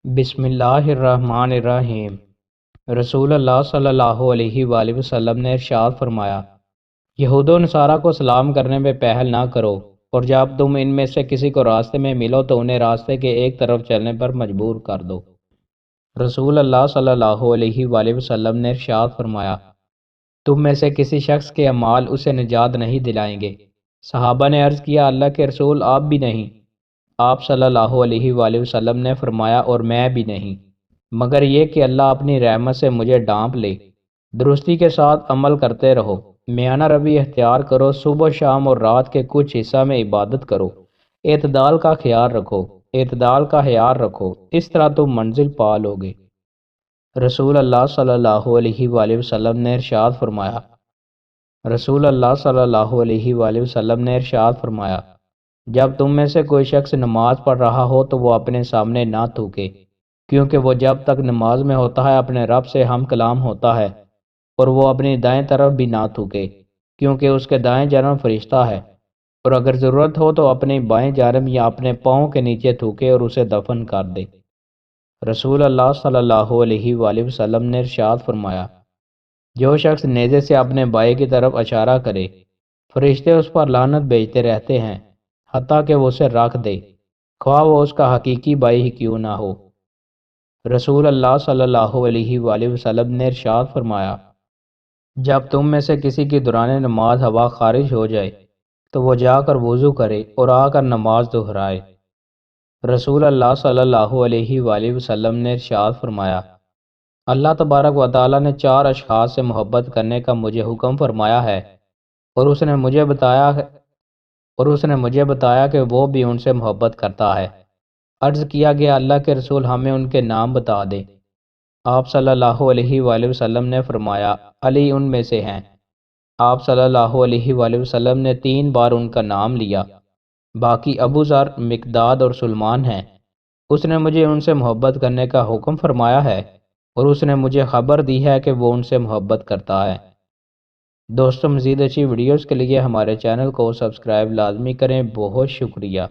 بسم اللہ الرحمن الرحیم۔ رسول اللہ صلی اللہ علیہ وآلہ وسلم نے ارشاد فرمایا، یہود و نصارہ کو سلام کرنے میں پہل نہ کرو، اور جب تم ان میں سے کسی کو راستے میں ملو تو انہیں راستے کے ایک طرف چلنے پر مجبور کر دو۔ رسول اللہ صلی اللہ علیہ وآلہ وسلم نے ارشاد فرمایا، تم میں سے کسی شخص کے اعمال اسے نجات نہیں دلائیں گے۔ صحابہ نے عرض کیا، اللہ کے رسول آپ بھی نہیں؟ آپ صلی اللہ علیہ وآلہ وسلم نے فرمایا، اور میں بھی نہیں، مگر یہ کہ اللہ اپنی رحمت سے مجھے ڈانپ لے۔ درستی کے ساتھ عمل کرتے رہو، میانہ روی اختیار کرو، صبح شام اور رات کے کچھ حصہ میں عبادت کرو، اعتدال کا خیال رکھو، اس طرح تم منزل پا لوگے۔ رسول اللہ صلی اللہ علیہ وآلہ وسلم نے ارشاد فرمایا، جب تم میں سے کوئی شخص نماز پڑھ رہا ہو تو وہ اپنے سامنے نہ تھوکے، کیونکہ وہ جب تک نماز میں ہوتا ہے اپنے رب سے ہم کلام ہوتا ہے، اور وہ اپنی دائیں طرف بھی نہ تھوکے، کیونکہ اس کے دائیں جانب فرشتہ ہے، اور اگر ضرورت ہو تو اپنی بائیں جانب یا اپنے پاؤں کے نیچے تھوکے اور اسے دفن کر دے۔ رسول اللہ صلی اللہ علیہ وآلہ وسلم نے ارشاد فرمایا، جو شخص نیزے سے اپنے بھائی کی طرف اشارہ کرے، فرشتے اس پر لعنت بھیجتے رہتے ہیں حتیٰ کہ وہ اسے رکھ دے، خواہ وہ اس کا حقیقی بھائی ہی کیوں نہ ہو۔ رسول اللہ صلی اللہ علیہ وآلہ وسلم نے ارشاد فرمایا، جب تم میں سے کسی کی دوران نماز ہوا خارج ہو جائے تو وہ جا کر وضو کرے اور آ کر نماز دہرائے۔ رسول اللہ صلی اللہ علیہ وآلہ وسلم نے ارشاد فرمایا، اللہ تبارک و تعالیٰ نے 4 اشخاص سے محبت کرنے کا مجھے حکم فرمایا ہے، اور اس نے مجھے بتایا کہ وہ بھی ان سے محبت کرتا ہے۔ عرض کیا گیا، اللہ کے رسول ہمیں ان کے نام بتا دیں۔ آپ صلی اللہ علیہ وآلہ وسلم نے فرمایا، علی ان میں سے ہیں۔ آپ صلی اللہ علیہ وآلہ وسلم نے 3 بار ان کا نام لیا، باقی ابو ذر، مقداد اور سلمان ہیں۔ اس نے مجھے ان سے محبت کرنے کا حکم فرمایا ہے، اور اس نے مجھے خبر دی ہے کہ وہ ان سے محبت کرتا ہے۔ دوستو، مزید اچھی ویڈیوز کے لیے ہمارے چینل کو سبسکرائب لازمی کریں۔ بہت شکریہ۔